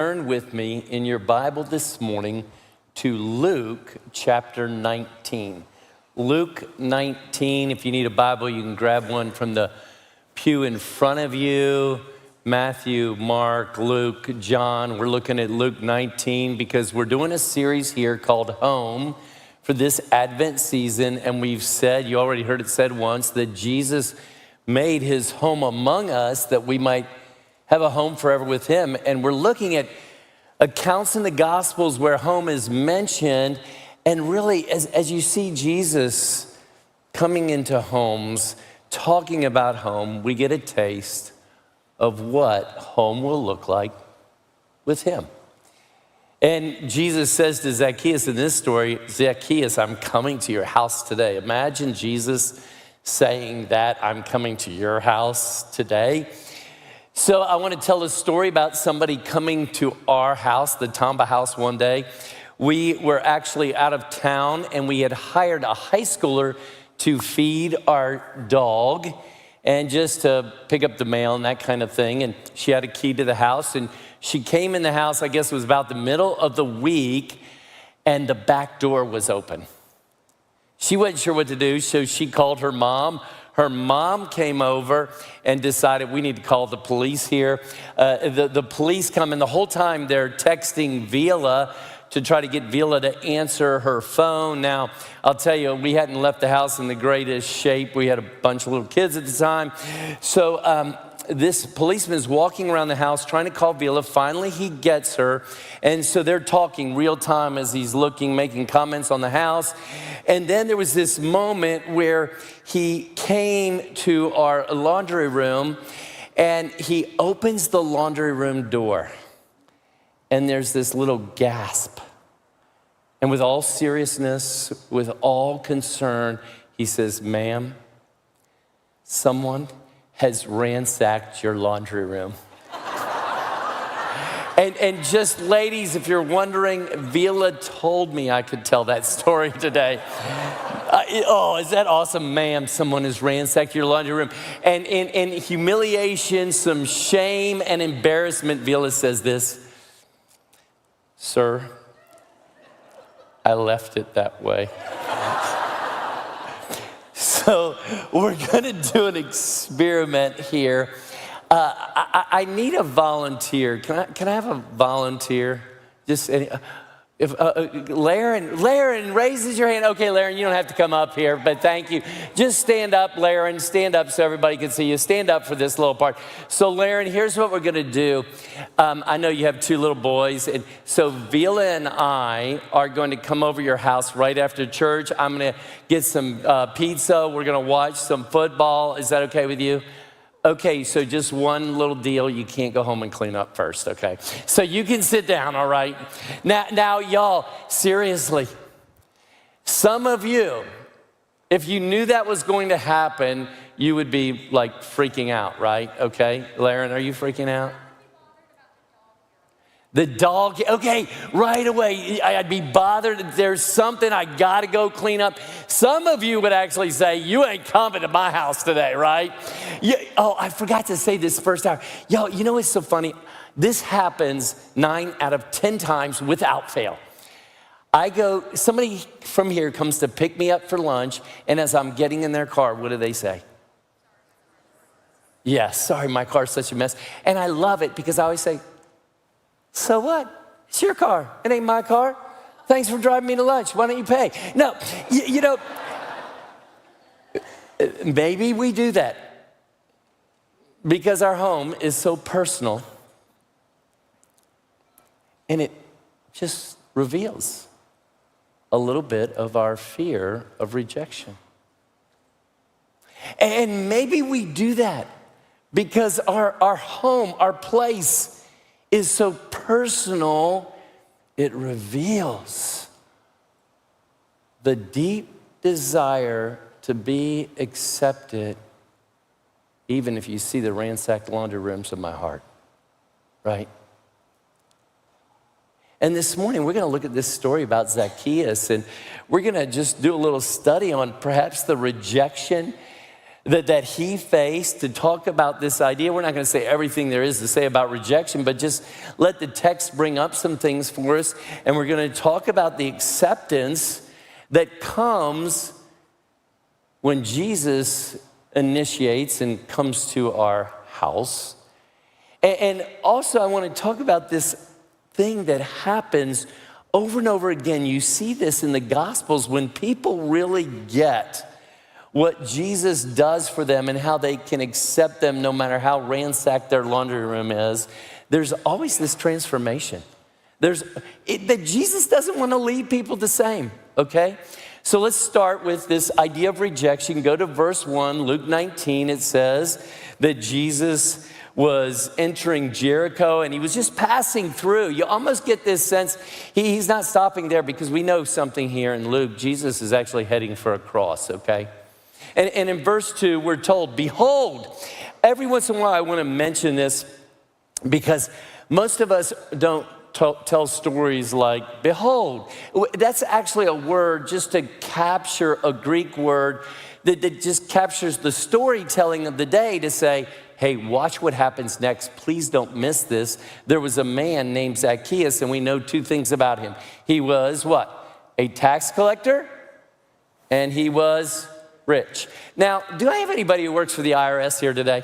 Turn with me in your Bible this morning to Luke chapter 19. Luke 19, if you need a Bible, you can grab one from the pew in front of you. Matthew, Mark, Luke, John. We're looking at Luke 19 because we're doing a series here called Home for this Advent season. And we've said, you already heard it said once, that Jesus made his home among us that we might have a home forever with him. And we're looking at accounts in the Gospels where home is mentioned. And really, as you see Jesus coming into homes, talking about home, we get a taste of what home will look like with him. And Jesus says to Zacchaeus in this story, Zacchaeus, I'm coming to your house today. Imagine Jesus saying that, I'm coming to your house today. So I want to tell a story about somebody coming to our house, the Tomba house one day. We were actually out of town and we had hired a high schooler to feed our dog and just to pick up the mail and that kind of thing. And she had a key to the house and she came in the house, I guess it was about the middle of the week, and the back door was open. She wasn't sure what to do, so she called her mom. Her mom came over and decided we need to call the police here. The police come, and the whole time they're texting Vila to try to get Vila to answer her phone. Now, I'll tell you, we hadn't left the house in the greatest shape. We had a bunch of little kids at the time. So this policeman is walking around the house trying to call Vila. Finally, he gets her. And so they're talking real time as he's looking, making comments on the house. And then there was this moment where he came to our laundry room and he opens the laundry room door. And there's this little gasp. And with all seriousness, with all concern, he says, ma'am, someone has ransacked your laundry room. And just ladies, if you're wondering, Vila told me I could tell that story today. Oh, is that awesome, ma'am? Someone has ransacked your laundry room. And in humiliation, some shame and embarrassment, Vila says this, sir, I left it that way. So we're gonna do an experiment here. I need a volunteer. Can I have a volunteer? Just if Laren raises your hand. Okay, Laren, you don't have to come up here, but thank you. Just stand up, Laren. Stand up so everybody can see you. Stand up for this little part. So, Laren, here's what we're gonna do. I know you have two little boys, and so Vila and I are going to come over your house right after church. I'm gonna get some pizza. We're gonna watch some football. Is that okay with you? Okay, so just one little deal. You can't go home and clean up first, okay? So you can sit down, all right? Now, y'all, seriously, some of you, if you knew that was going to happen, you would be like freaking out, right? Okay, Laren, are you freaking out? The dog, okay, right away, I'd be bothered. There's something I gotta go clean up. Some of you would actually say, you ain't coming to my house today, right? Oh, I forgot to say this first hour. Yo, you know what's so funny? This happens 9 out of 10 times without fail. Somebody from here comes to pick me up for lunch, and as I'm getting in their car, what do they say? Yeah, sorry, my car's such a mess. And I love it because I always say, so what? It's your car. It ain't my car. Thanks for driving me to lunch. Why don't you pay? No, you know, maybe we do that because our home is so personal and it just reveals a little bit of our fear of rejection. And maybe we do that because our home, our place, is so personal, it reveals the deep desire to be accepted, even if you see the ransacked laundry rooms of my heart, right? And this morning, we're gonna look at this story about Zacchaeus, and we're gonna just do a little study on perhaps the rejection that he faced, to talk about this idea. We're not going to say everything there is to say about rejection, but just let the text bring up some things for us. And we're going to talk about the acceptance that comes when Jesus initiates and comes to our house. And also I want to talk about this thing that happens over and over again. You see this in the Gospels when people really get what Jesus does for them and how they can accept them no matter how ransacked their laundry room is. There's always this transformation. That Jesus doesn't want to leave people the same, okay? So let's start with this idea of rejection. Go to verse 1, Luke 19. It says that Jesus was entering Jericho and he was just passing through. You almost get this sense he's not stopping there, because we know something here in Luke. Jesus is actually heading for a cross, okay? And in verse 2, we're told, behold. Every once in a while I want to mention this because most of us don't tell stories like, behold. That's actually a word just to capture a Greek word that just captures the storytelling of the day, to say, hey, watch what happens next. Please don't miss this. There was a man named Zacchaeus, and we know two things about him. He was what? A tax collector, and he was rich. Now, do I have anybody who works for the IRS here today?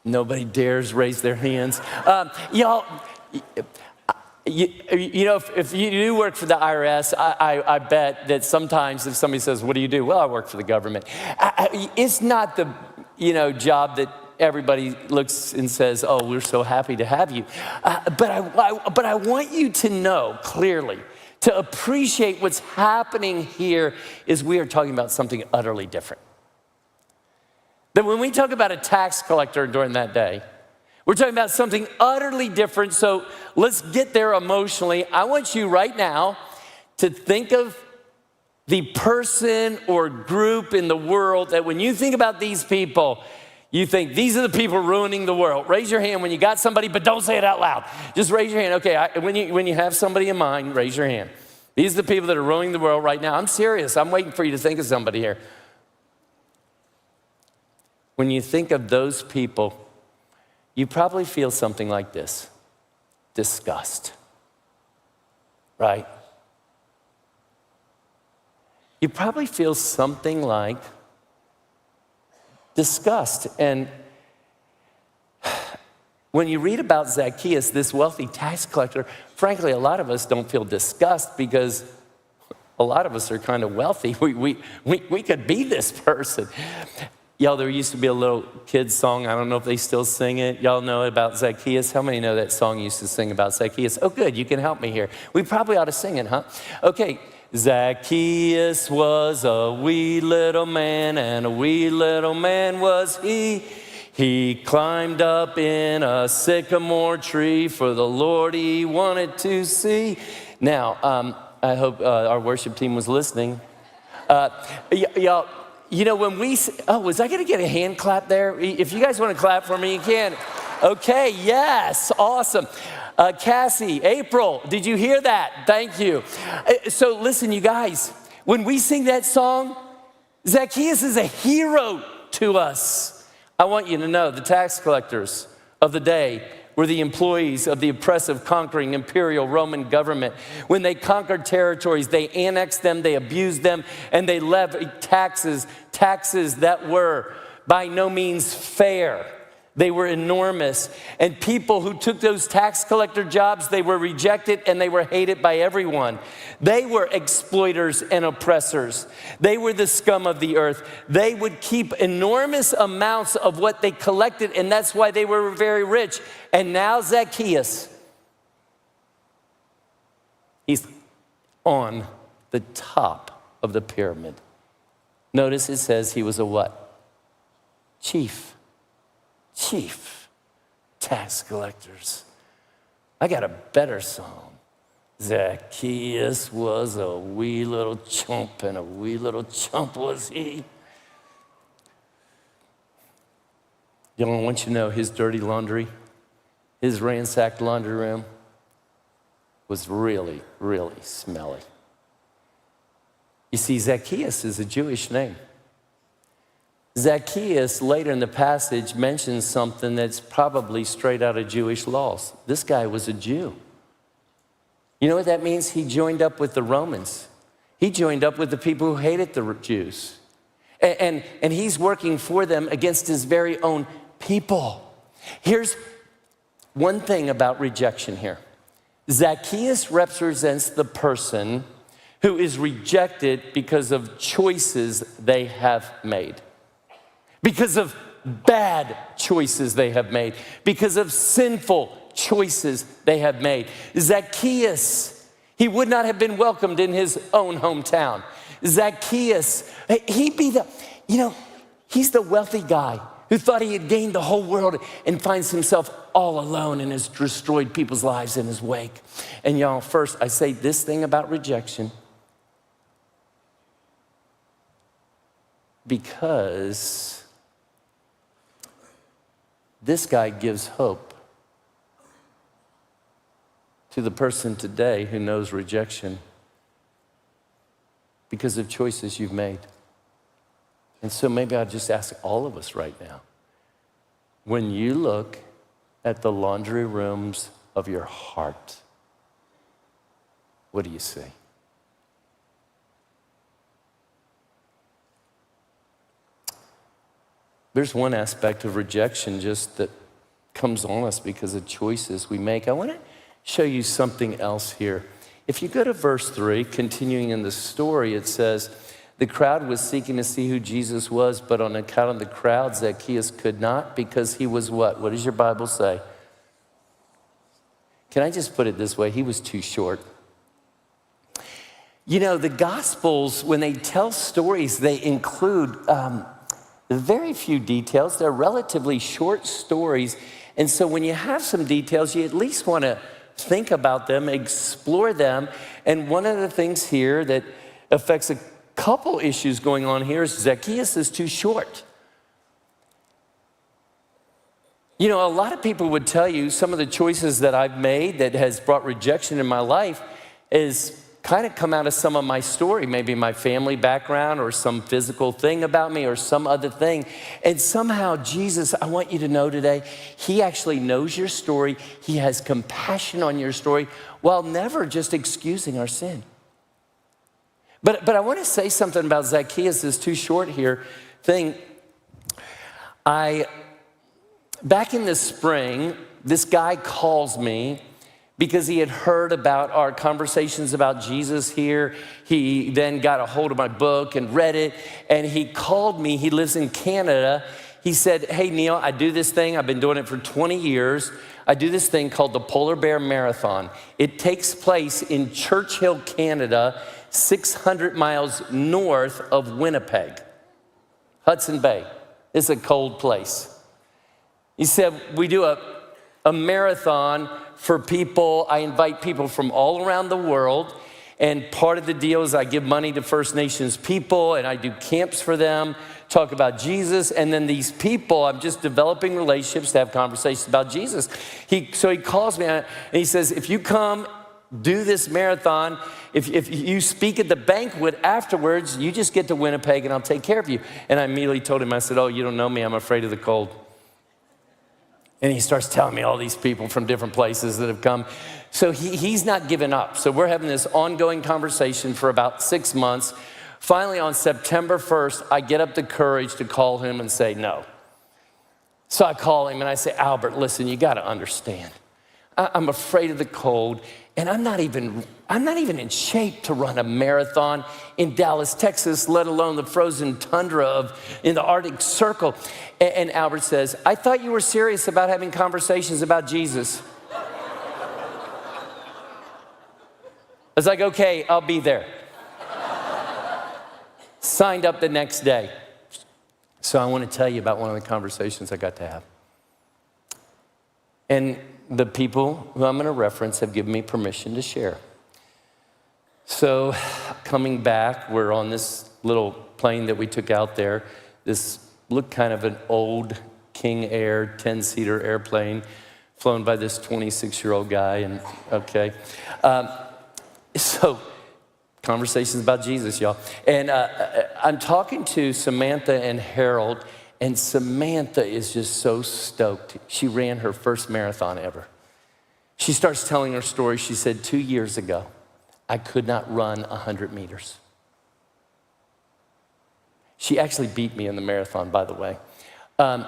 Nobody dares raise their hands. Y'all, you know, if you do work for the IRS, I bet that sometimes if somebody says, what do you do? Well, I work for the government. It's not the, job that everybody looks and says, oh, we're so happy to have you. But I want you to know clearly, to appreciate what's happening here, is we are talking about something utterly different. That when we talk about a tax collector during that day, we're talking about something utterly different. So let's get there emotionally. I want you right now to think of the person or group in the world that when you think about these people, you think these are the people ruining the world. Raise your hand when you got somebody, but don't say it out loud. Just raise your hand. Okay, when you have somebody in mind, raise your hand. These are the people that are ruining the world right now. I'm serious. I'm waiting for you to think of somebody here. When you think of those people, you probably feel something like this: disgust, right? You probably feel something like disgust. And when you read about Zacchaeus, this wealthy tax collector, frankly, a lot of us don't feel disgust because a lot of us are kind of wealthy. We could be this person. Y'all, there used to be a little kids song. I don't know if they still sing it. Y'all know about Zacchaeus? How many know that song used to sing about Zacchaeus? Oh, good. You can help me here. We probably ought to sing it, huh? Okay. Zacchaeus was a wee little man, and a wee little man was he. He climbed up in a sycamore tree, for the Lord he wanted to see. Now, I hope our worship team was listening. Y'all, when we, was I gonna get a hand clap there? If you guys wanna clap for me, you can. Okay, yes, awesome. Cassie, April, did you hear that? Thank you. So listen, you guys, when we sing that song, Zacchaeus is a hero to us. I want you to know the tax collectors of the day were the employees of the oppressive, conquering imperial Roman government. When they conquered territories, they annexed them, they abused them, and they levied taxes that were by no means fair. They were enormous. And people who took those tax collector jobs, they were rejected and they were hated by everyone. They were exploiters and oppressors. They were the scum of the earth. They would keep enormous amounts of what they collected, and that's why they were very rich. And now Zacchaeus, he's on the top of the pyramid. Notice it says he was a what? Chief tax collectors. I got a better song. Zacchaeus was a wee little chump, and a wee little chump was he. Y'all, I want you to know his dirty laundry, his ransacked laundry room was really, really smelly. You see, Zacchaeus is a Jewish name. Zacchaeus, later in the passage, mentions something that's probably straight out of Jewish laws. This guy was a Jew. You know what that means? He joined up with the Romans. He joined up with the people who hated the Jews. And he's working for them against his very own people. Here's one thing about rejection here. Zacchaeus represents the person who is rejected because of choices they have made. Because of bad choices they have made. Because of sinful choices they have made. Zacchaeus, he would not have been welcomed in his own hometown. Zacchaeus, he'd be he's the wealthy guy who thought he had gained the whole world and finds himself all alone and has destroyed people's lives in his wake. And y'all, first, I say this thing about rejection because this guy gives hope to the person today who knows rejection because of choices you've made. And so maybe I'll just ask all of us right now, when you look at the laundry rooms of your heart, what do you see? There's one aspect of rejection just that comes on us because of choices we make. I want to show you something else here. If you go to verse 3, continuing in the story, it says, the crowd was seeking to see who Jesus was, but on account of the crowd, Zacchaeus could not because he was what? What does your Bible say? Can I just put it this way? He was too short. You know, the Gospels, when they tell stories, they include very few details. They're relatively short stories. And so when you have some details, you at least want to think about them, explore them. And one of the things here that affects a couple issues going on here is Zacchaeus is too short. You know, a lot of people would tell you some of the choices that I've made that has brought rejection in my life is kind of come out of some of my story, maybe my family background or some physical thing about me or some other thing. And somehow Jesus, I want you to know today, he actually knows your story. He has compassion on your story while never just excusing our sin. But I want to say something about Zacchaeus is too short here thing. Back in the spring, this guy calls me because he had heard about our conversations about Jesus here. He then got a hold of my book and read it, and he called me. He lives in Canada. He said, hey, Neil, I do this thing. I've been doing it for 20 years. I do this thing called the Polar Bear Marathon. It takes place in Churchill, Canada, 600 miles north of Winnipeg. Hudson Bay. It's a cold place. He said, we do a marathon for people. I invite people from all around the world. And part of the deal is I give money to First Nations people and I do camps for them, talk about Jesus. And then these people, I'm just developing relationships to have conversations about Jesus. So he calls me and he says, if you come do this marathon, if you speak at the banquet afterwards, you just get to Winnipeg and I'll take care of you. And I immediately told him, I said, oh, you don't know me. I'm afraid of the cold. And he starts telling me all these people from different places that have come. So he's not giving up. So we're having this ongoing conversation for about 6 months. Finally, on September 1st, I get up the courage to call him and say no. So I call him and I say, Albert, listen, you got to understand. I'm afraid of the cold, and I'm not even in shape to run a marathon in Dallas, Texas, let alone the frozen tundra in the Arctic Circle. And Albert says, I thought you were serious about having conversations about Jesus. I was like, okay, I'll be there. Signed up the next day. So I want to tell you about one of the conversations I got to have. And the people who I'm going to reference have given me permission to share. So coming back, we're on this little plane that we took out there. This looked kind of an old King Air 10-seater airplane flown by this 26-year-old guy. And okay. So Conversations about Jesus, y'all. And I'm talking to Samantha and Harold, and Samantha is just so stoked. She ran her first marathon ever. She starts telling her story. She said, 2 years ago, I could not run 100 meters. She actually beat me in the marathon, by the way. And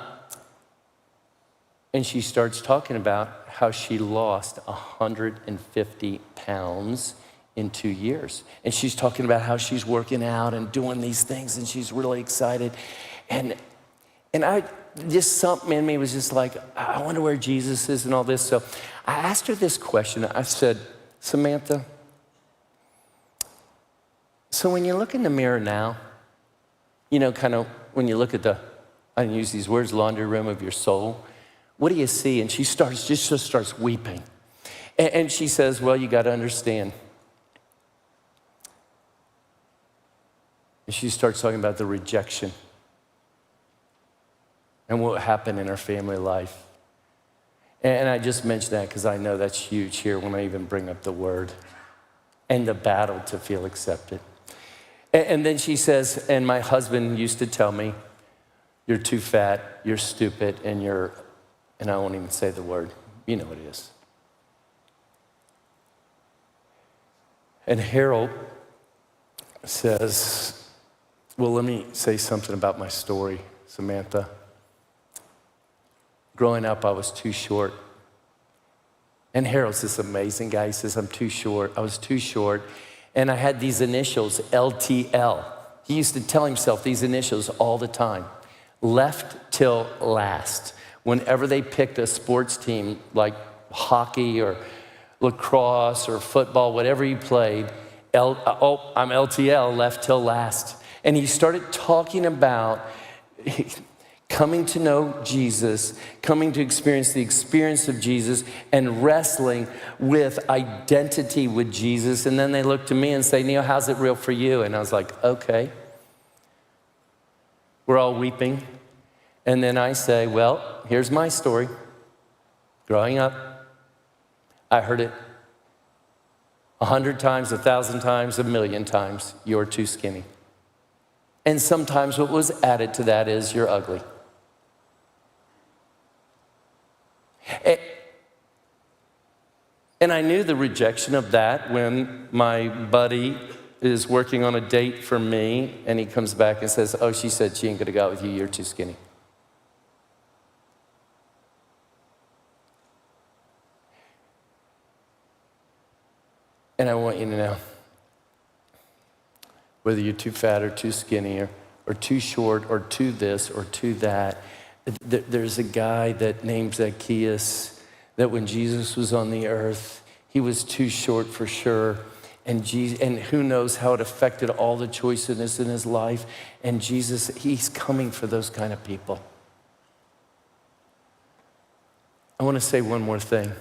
she starts talking about how she lost 150 pounds in 2 years. And she's talking about how she's working out and doing these things, and she's really excited. And I just, something in me was just like, I wonder where Jesus is and all this. So I asked her this question. I said, Samantha, so when you look in the mirror now, you know, kind of when you look at the, I don't use these words, laundry room of your soul, what do you see? And she just starts weeping. And she says, well, you got to understand. And she starts talking about the rejection and what happened in her family life. And I just mentioned that because I know that's huge here when I even bring up the word and the battle to feel accepted. And then she says, and my husband used to tell me, you're too fat, you're stupid, and I won't even say the word. You know what it is. And Harold says, well, let me say something about my story, Samantha. Growing up, I was too short. And Harold's this amazing guy. He says, I'm too short. I was too short. And I had these initials, LTL. He used to tell himself these initials all the time. Left till last. Whenever they picked a sports team like hockey or lacrosse or football, whatever he played, I'm LTL, left till last. And he started talking about coming to know Jesus, coming to experience the experience of Jesus, and wrestling with identity with Jesus. And then they look to me and say, Neil, how's it real for you? And I was like, okay. We're all weeping. And then I say, well, here's my story. Growing up, I heard it 100 times, 1,000 times, 1,000,000 times, you're too skinny. And sometimes what was added to that is you're ugly. And I knew the rejection of that when my buddy is working on a date for me and he comes back and says, oh, she said she ain't gonna go out with you, you're too skinny. And I want you to know, whether you're too fat or too skinny or too short or too this or too that, there's a guy that named Zacchaeus that when Jesus was on the earth, he was too short for sure. And who knows how it affected all the choices in his life. And Jesus, he's coming for those kind of people. I want to say one more thing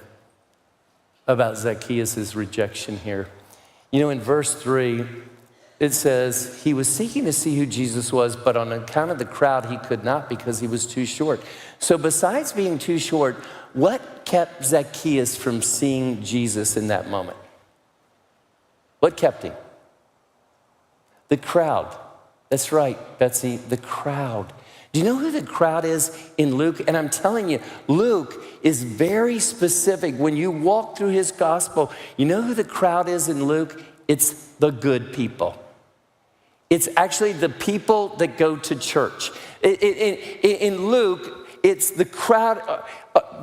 about Zacchaeus' rejection here. You know, in verse 3, it says, he was seeking to see who Jesus was, but on account of the crowd, he could not because he was too short. So besides being too short, what kept Zacchaeus from seeing Jesus in that moment? What kept him? The crowd. That's right, Betsy, the crowd. Do you know who the crowd is in Luke? And I'm telling you, Luke is very specific. When you walk through his gospel, you know who the crowd is in Luke? It's the good people. It's actually the people that go to church. In Luke, it's the crowd.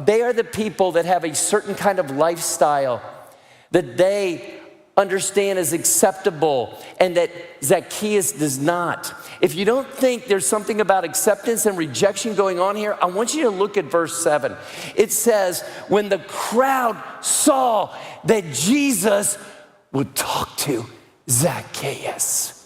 They are the people that have a certain kind of lifestyle that they understand as acceptable and that Zacchaeus does not. If you don't think there's something about acceptance and rejection going on here, I want you to look at verse 7. It says, when the crowd saw that Jesus would talk to Zacchaeus.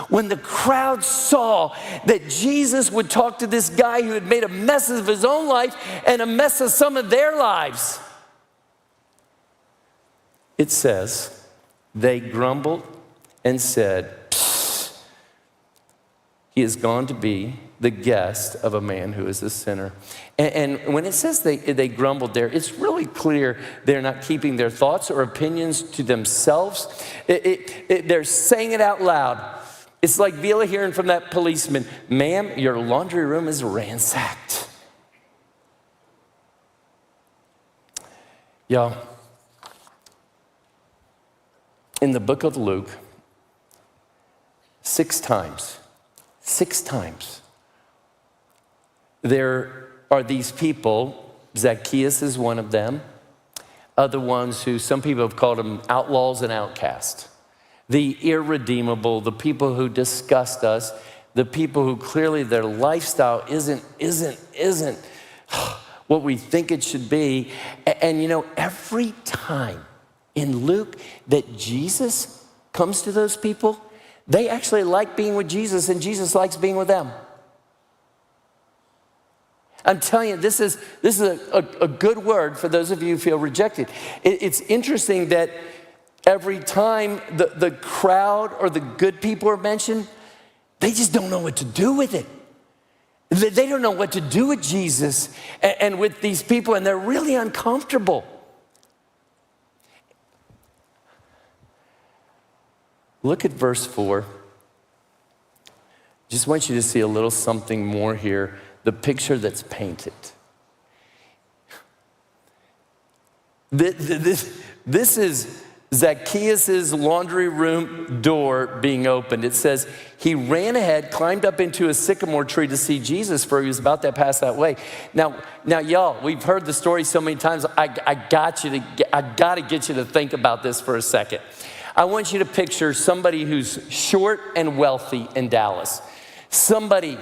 When the crowd saw that Jesus would talk to this guy who had made a mess of his own life and a mess of some of their lives, it says, they grumbled and said, he has gone to be the guest of a man who is a sinner. And when it says they grumbled there, it's really clear they're not keeping their thoughts or opinions to themselves. They're saying it out loud. It's like Vila hearing from that policeman, "Ma'am, your laundry room is ransacked." Y'all, in the book of Luke, 6 times, there are these people. Zacchaeus is one of them. Other ones who some people have called them outlaws and outcasts. The irredeemable, the people who disgust us, the people who clearly their lifestyle isn't what we think it should be. And you know, every time in Luke that Jesus comes to those people, they actually like being with Jesus and Jesus likes being with them. I'm telling you, this is a good word for those of you who feel rejected. It's interesting that every time the crowd or the good people are mentioned, they just don't know what to do with it. They don't know what to do with Jesus and with these people, and they're really uncomfortable. Look at verse 4. Just want you to see a little something more here, the picture that's painted. This is Zacchaeus' laundry room door being opened. It says, he ran ahead, climbed up into a sycamore tree to see Jesus, for he was about to pass that way. Now, y'all, we've heard the story so many times. I got to get you to think about this for a second. I want you to picture somebody who's short and wealthy in Dallas. Somebody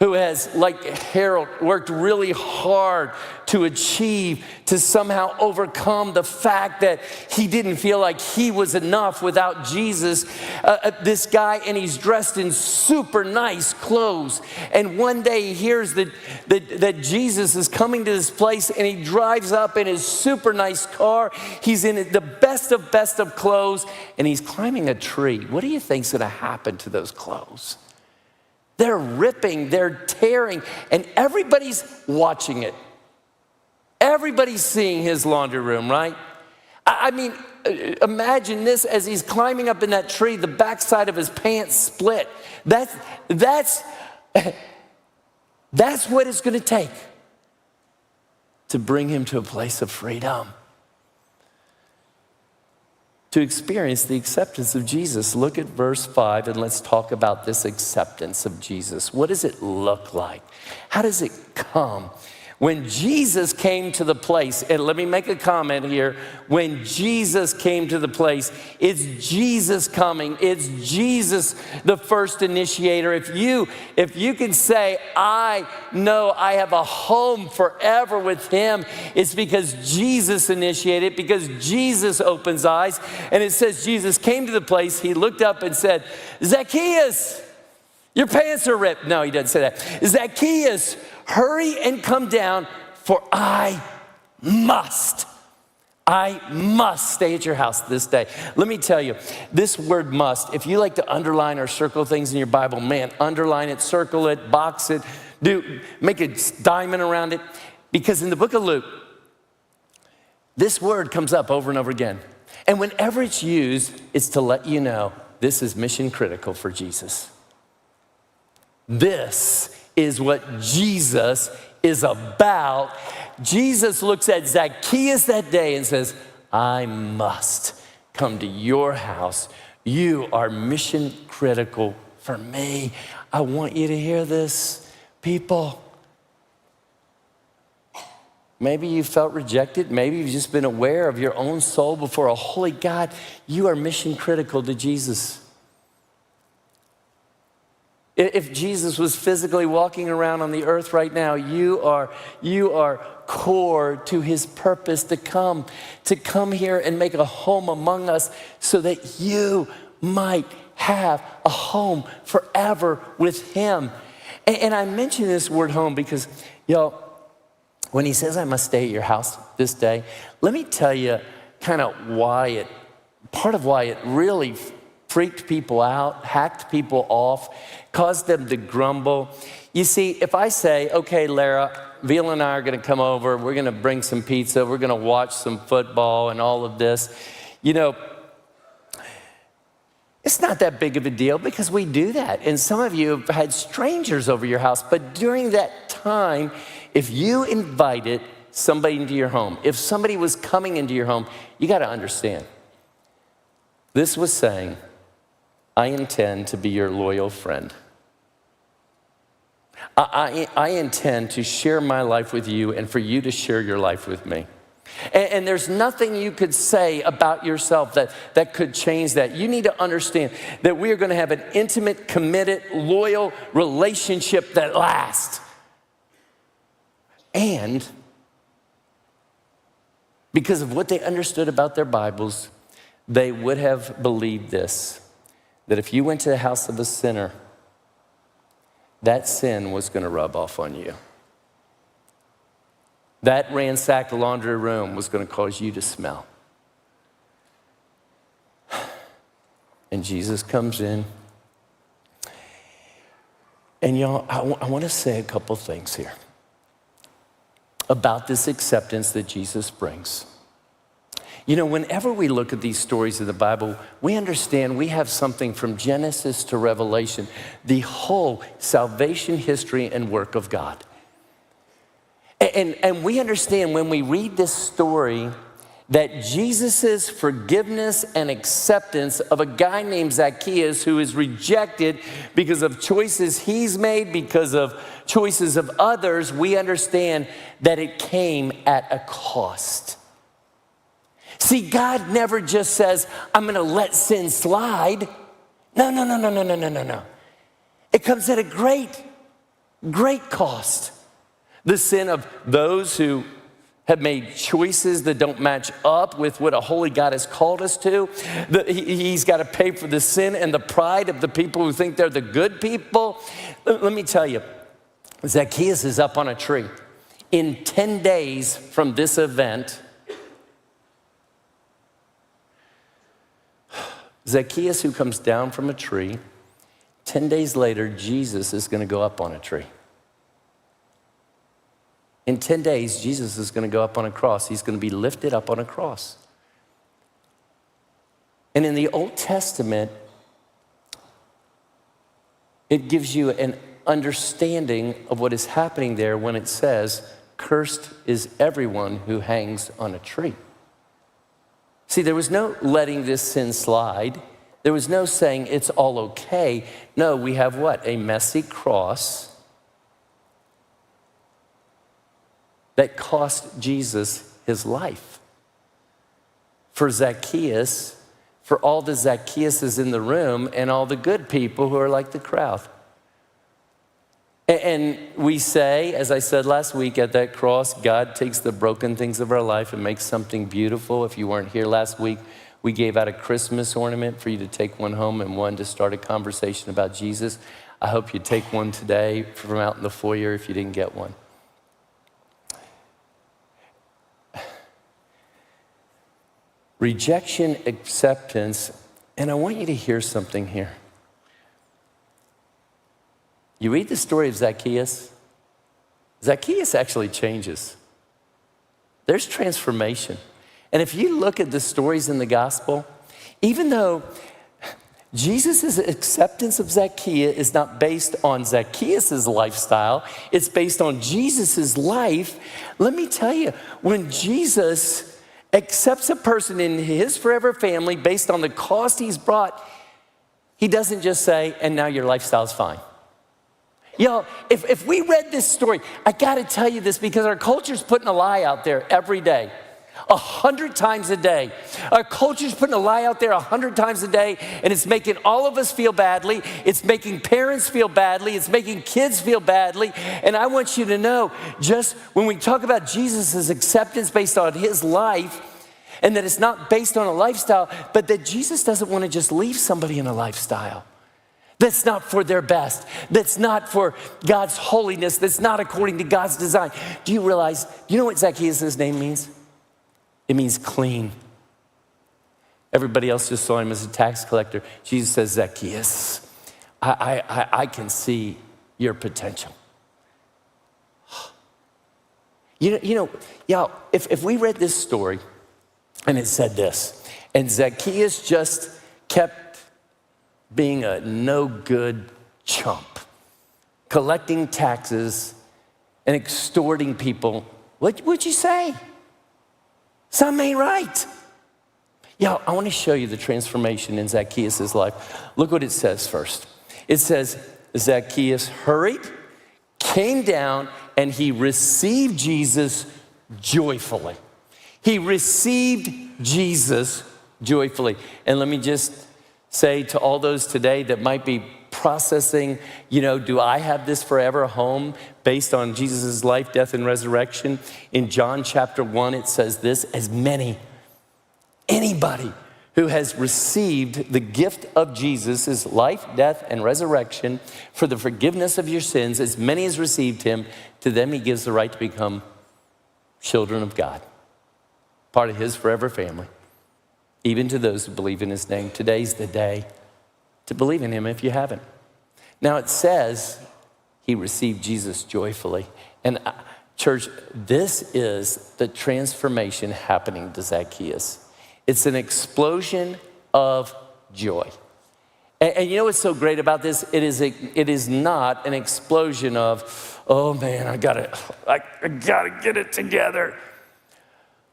who has, like Harold, worked really hard to achieve, to somehow overcome the fact that he didn't feel like he was enough without Jesus. This guy, and he's dressed in super nice clothes. And one day he hears that Jesus is coming to this place, and he drives up in his super nice car. He's in the best of clothes, and he's climbing a tree. What do you think's gonna happen to those clothes? They're ripping, they're tearing, and everybody's watching it. Everybody's seeing his laundry room, right? I mean, imagine this as he's climbing up in that tree, the backside of his pants split. That's what it's gonna take to bring him to a place of freedom. To experience the acceptance of Jesus. Look at verse 5 and let's talk about this acceptance of Jesus. What does it look like? How does it come? When Jesus came to the place, and let me make a comment here. When Jesus came to the place, it's Jesus coming. It's Jesus, the first initiator. If you can say, I know I have a home forever with him, it's because Jesus initiated, because Jesus opens eyes. And it says Jesus came to the place, he looked up and said, Zacchaeus, your pants are ripped. No, he doesn't say that. Zacchaeus, hurry and come down, for I must stay at your house this day. Let me tell you, this word must, if you like to underline or circle things in your Bible, man, underline it, circle it, box it, make a diamond around it. Because in the book of Luke, this word comes up over and over again. And whenever it's used, it's to let you know this is mission critical for Jesus. This is what Jesus is about. Jesus looks at Zacchaeus that day and says, I must come to your house. You are mission critical for me. I want you to hear this, people. Maybe you felt rejected. Maybe you've just been aware of your own soul before a holy God. You are mission critical to Jesus. If Jesus was physically walking around on the earth right now, you are core to his purpose to come here and make a home among us so that you might have a home forever with him. And I mention this word home because, y'all, when he says, I must stay at your house this day, let me tell you kind of part of why it really freaked people out, hacked people off, caused them to grumble. You see, if I say, okay, Lara, Veal and I are going to come over, we're going to bring some pizza, we're going to watch some football and all of this, it's not that big of a deal because we do that. And some of you have had strangers over your house. But during that time, if you invited somebody into your home, if somebody was coming into your home, you got to understand. This was saying, I intend to be your loyal friend. I intend to share my life with you and for you to share your life with me. And there's nothing you could say about yourself that could change that. You need to understand that we are going to have an intimate, committed, loyal relationship that lasts. And because of what they understood about their Bibles, they would have believed this, that if you went to the house of a sinner, that sin was going to rub off on you. That ransacked laundry room was going to cause you to smell. And Jesus comes in. And y'all, I want to say a couple things here about this acceptance that Jesus brings. Whenever we look at these stories of the Bible, we understand we have something from Genesis to Revelation, the whole salvation history and work of God. And we understand when we read this story that Jesus' forgiveness and acceptance of a guy named Zacchaeus who is rejected because of choices he's made, because of choices of others, we understand that it came at a cost. See, God never just says, I'm going to let sin slide. No. It comes at a great cost. The sin of those who have made choices that don't match up with what a holy God has called us to. He's got to pay for the sin and the pride of the people who think they're the good people. Let me tell you, Zacchaeus is up on a tree. In 10 days from this event, Zacchaeus, who comes down from a tree, 10 days later, Jesus is going to go up on a tree. In 10 days, Jesus is going to go up on a cross. He's going to be lifted up on a cross. And in the Old Testament, it gives you an understanding of what is happening there when it says, cursed is everyone who hangs on a tree. See, there was no letting this sin slide. There was no saying it's all okay. No, we have what? A messy cross that cost Jesus his life. For Zacchaeus, for all the Zacchaeuses in the room and all the good people who are like the crowd. And we say, as I said last week, at that cross, God takes the broken things of our life and makes something beautiful. If you weren't here last week, we gave out a Christmas ornament for you to take one home and one to start a conversation about Jesus. I hope you take one today from out in the foyer if you didn't get one. Rejection, acceptance, and I want you to hear something here. You read the story of Zacchaeus. Zacchaeus actually changes. There's transformation. And if you look at the stories in the gospel, even though Jesus' acceptance of Zacchaeus is not based on Zacchaeus' lifestyle, it's based on Jesus' life. Let me tell you, when Jesus accepts a person in his forever family based on the cost he's brought, he doesn't just say, and now your lifestyle's fine. Y'all, if we read this story, I got to tell you this because our culture's putting a lie out there every day, 100 times a day. Our culture's putting a lie out there 100 times a day, and it's making all of us feel badly. It's making parents feel badly. It's making kids feel badly. And I want you to know, just when we talk about Jesus' acceptance based on his life, and that it's not based on a lifestyle, but that Jesus doesn't want to just leave somebody in a lifestyle that's not for their best, that's not for God's holiness, that's not according to God's design. Do you realize, you know what Zacchaeus' name means? It means clean. Everybody else just saw him as a tax collector. Jesus says, Zacchaeus, I can see your potential. Y'all, if we read this story and it said this, and Zacchaeus just kept being a no good chump, collecting taxes and extorting people, what would you say? Something ain't right. Yeah, I want to show you the transformation in Zacchaeus' life. Look what it says first. It says, Zacchaeus hurried, came down, and he received Jesus joyfully. He received Jesus joyfully. And let me just say to all those today that might be processing, do I have this forever home based on Jesus' life, death, and resurrection? In John chapter 1, it says this, anybody who has received the gift of Jesus, his life, death, and resurrection for the forgiveness of your sins, as many as received him, to them he gives the right to become children of God, part of his forever family, even to those who believe in his name. Today's the day to believe in him if you haven't. Now it says he received Jesus joyfully. And church, this is the transformation happening to Zacchaeus. It's an explosion of joy. And you know what's so great about this? It is not an explosion of, oh man, I gotta get it together.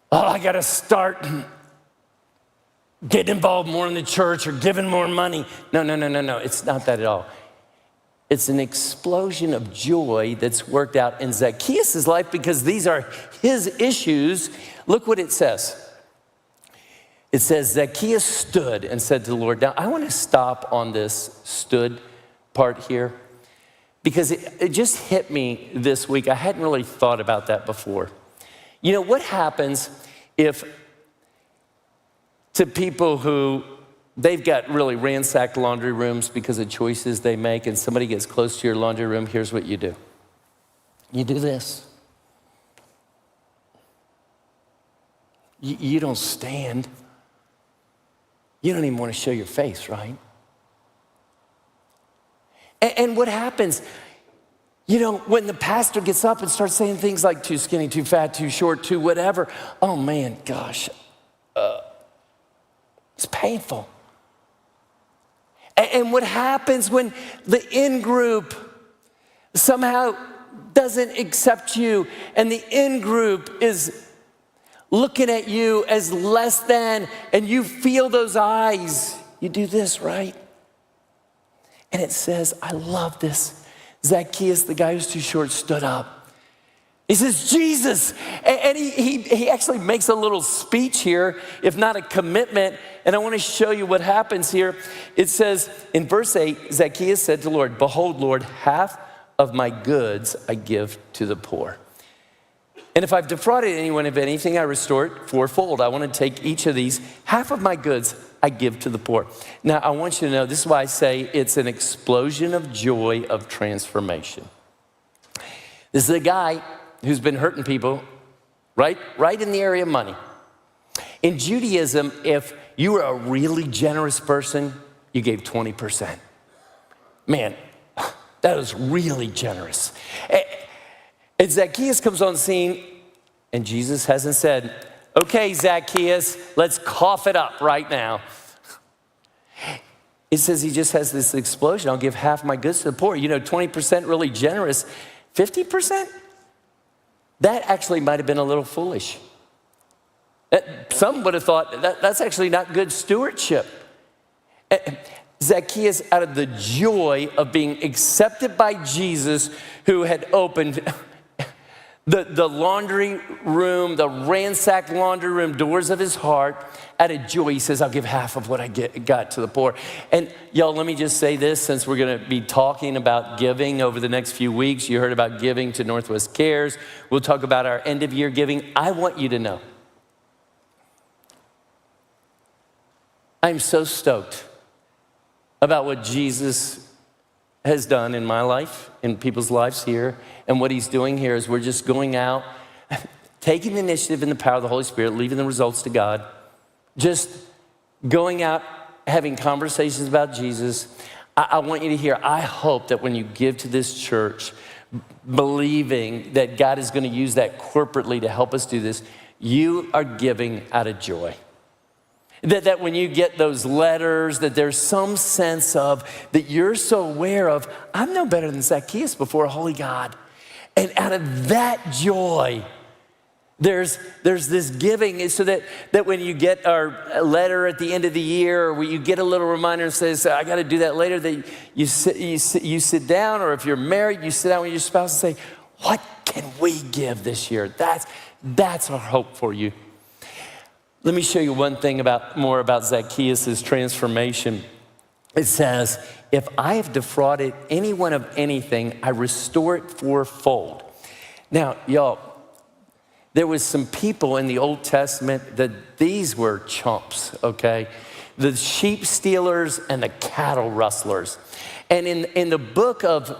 Oh, I gotta start getting involved more in the church or giving more money. No. It's not that at all. It's an explosion of joy that's worked out in Zacchaeus' life because these are his issues. Look what it says. It says, Zacchaeus stood and said to the Lord. Now, I want to stop on this stood part here because it just hit me this week. I hadn't really thought about that before. What happens if to people who they've got really ransacked laundry rooms because of choices they make, and somebody gets close to your laundry room, here's what you do. You do this. You don't stand. You don't even want to show your face, right? And what happens, when the pastor gets up and starts saying things like too skinny, too fat, too short, too whatever, oh man, gosh, it's painful. And what happens when the in-group somehow doesn't accept you and the in-group is looking at you as less than, and you feel those eyes, you do this, right? And it says, I love this. Zacchaeus, the guy who's too short, stood up. He says, Jesus. And he actually makes a little speech here, if not a commitment. And I want to show you what happens here. It says in verse 8, Zacchaeus said to the Lord, behold, Lord, half of my goods I give to the poor. And if I've defrauded anyone of anything, I restore it fourfold. I want to take each of these. Half of my goods I give to the poor. Now, I want you to know, this is why I say it's an explosion of joy of transformation. This is a guy who's been hurting people right in the area of money. In Judaism, if you were a really generous person, you gave 20%. Man, that was really generous. And Zacchaeus comes on the scene, and Jesus hasn't said, okay, Zacchaeus, let's cough it up right now. It says he just has this explosion. I'll give half my goods to the poor. 20% really generous. 50%? That actually might have been a little foolish. Some would have thought that's actually not good stewardship. Zacchaeus, out of the joy of being accepted by Jesus, who had opened the laundry room, the ransacked laundry room doors of his heart, out of joy, he says, I'll give half of what I got to the poor. And y'all, let me just say this, since we're going to be talking about giving over the next few weeks. You heard about giving to Northwest Cares. We'll talk about our end of year giving. I want you to know, I'm so stoked about what Jesus has done in my life, in people's lives here, and what he's doing here is we're just going out, taking the initiative in the power of the Holy Spirit, leaving the results to God, just going out, having conversations about Jesus. I want you to hear, I hope that when you give to this church, believing that God is going to use that corporately to help us do this, you are giving out of joy. That when you get those letters, that there's some sense of that you're so aware of, I'm no better than Zacchaeus before a holy God. And out of that joy, there's this giving, so that when you get our letter at the end of the year, or you get a little reminder and says, I got to do that later, that you sit down, or if you're married, you sit down with your spouse and say, what can we give this year? That's our hope for you. Let me show you one thing more about Zacchaeus' transformation. It says, if I have defrauded anyone of anything, I restore it fourfold. Now, y'all, there was some people in the Old Testament that these were chumps, okay? The sheep stealers and the cattle rustlers. And in the book of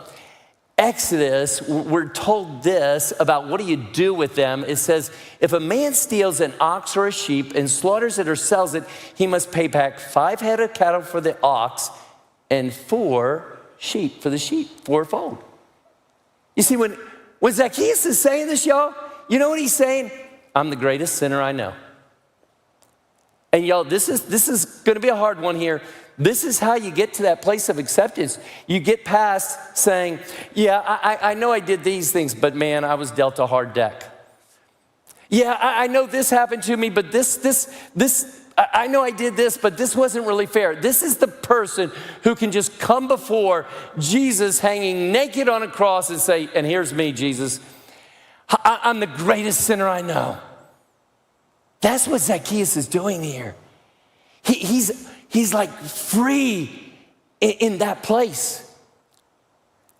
Exodus, we're told this about what do you do with them. It says, if a man steals an ox or a sheep and slaughters it or sells it, he must pay back 5 head of cattle for the ox and 4 sheep for the sheep, fourfold. You see, when Zacchaeus is saying this, y'all, you know what he's saying? I'm the greatest sinner I know. And y'all, this is going to be a hard one here. This is how you get to that place of acceptance. You get past saying, yeah, I know I did these things, but man, I was dealt a hard deck. Yeah, I know this happened to me, but this, I know I did this, but this wasn't really fair. This is the person who can just come before Jesus hanging naked on a cross and say, and here's me, Jesus. I'm the greatest sinner I know. That's what Zacchaeus is doing here. He's like free in that place.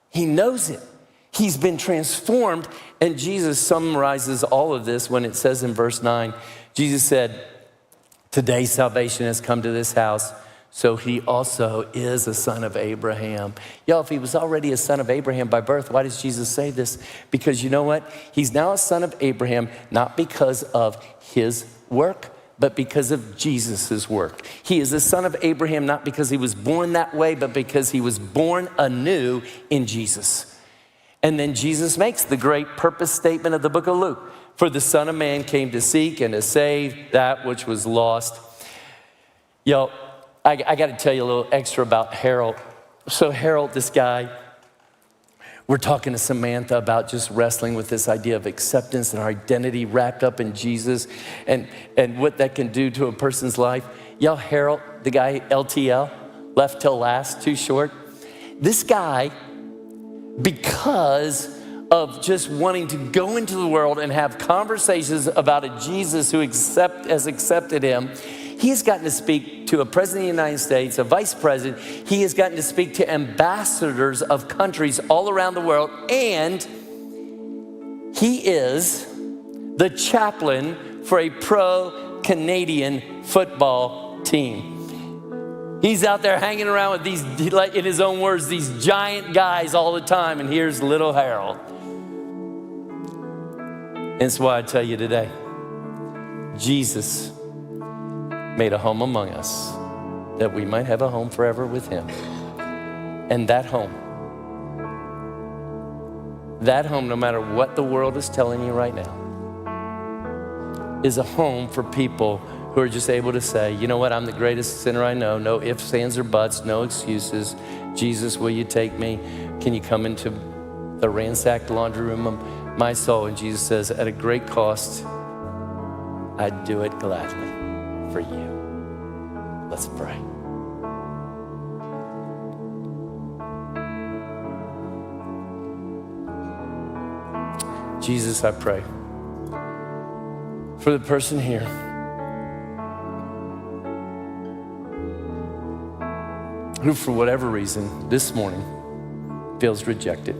He knows it. He's been transformed. And Jesus summarizes all of this when it says in verse 9, Jesus said, today salvation has come to this house, so he also is a son of Abraham. Y'all, if he was already a son of Abraham by birth, why does Jesus say this? Because you know what? He's now a son of Abraham, not because of his work, but because of Jesus' work. He is a son of Abraham, not because he was born that way, but because he was born anew in Jesus. And then Jesus makes the great purpose statement of the book of Luke. For the Son of Man came to seek and to save that which was lost. Y'all, I got to tell you a little extra about Harold. So Harold, this guy, we're talking to Samantha about just wrestling with this idea of acceptance and our identity wrapped up in Jesus and what that can do to a person's life. Y'all, Harold, the guy, LTL, left till last, too short. This guy, because of just wanting to go into the world and have conversations about a Jesus who has accepted him, he has gotten to speak to a president of the United States, a vice president. He has gotten to speak to ambassadors of countries all around the world. And he is the chaplain for a pro-Canadian football team. He's out there hanging around with these, in his own words, these giant guys all the time. And here's little Harold. And that's why I tell you today, Jesus made a home among us that we might have a home forever with him. And that home, no matter what the world is telling you right now, is a home for people who are just able to say, you know what, I'm the greatest sinner I know. No ifs, ands, or buts, no excuses. Jesus, will you take me? Can you come into the ransacked laundry room of my soul? And Jesus says, at a great cost, I'd do it gladly for you. Let's pray. Jesus, I pray for the person here who, for whatever reason, this morning feels rejected.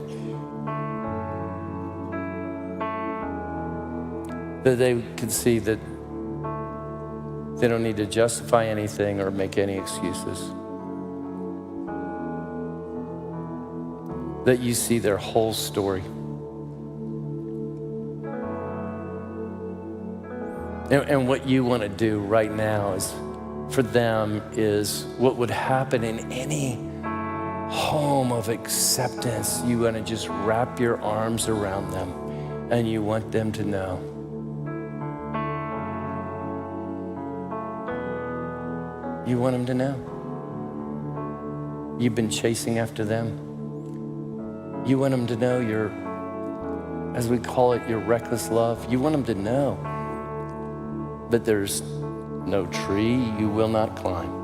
That they can see that they don't need to justify anything or make any excuses. That you see their whole story. And what you want to do right now is for them is what would happen in any home of acceptance. You want to just wrap your arms around them, and you want them to know. You want them to know. You've been chasing after them. You want them to know your, as we call it, your reckless love. You want them to know that there's no tree you will not climb.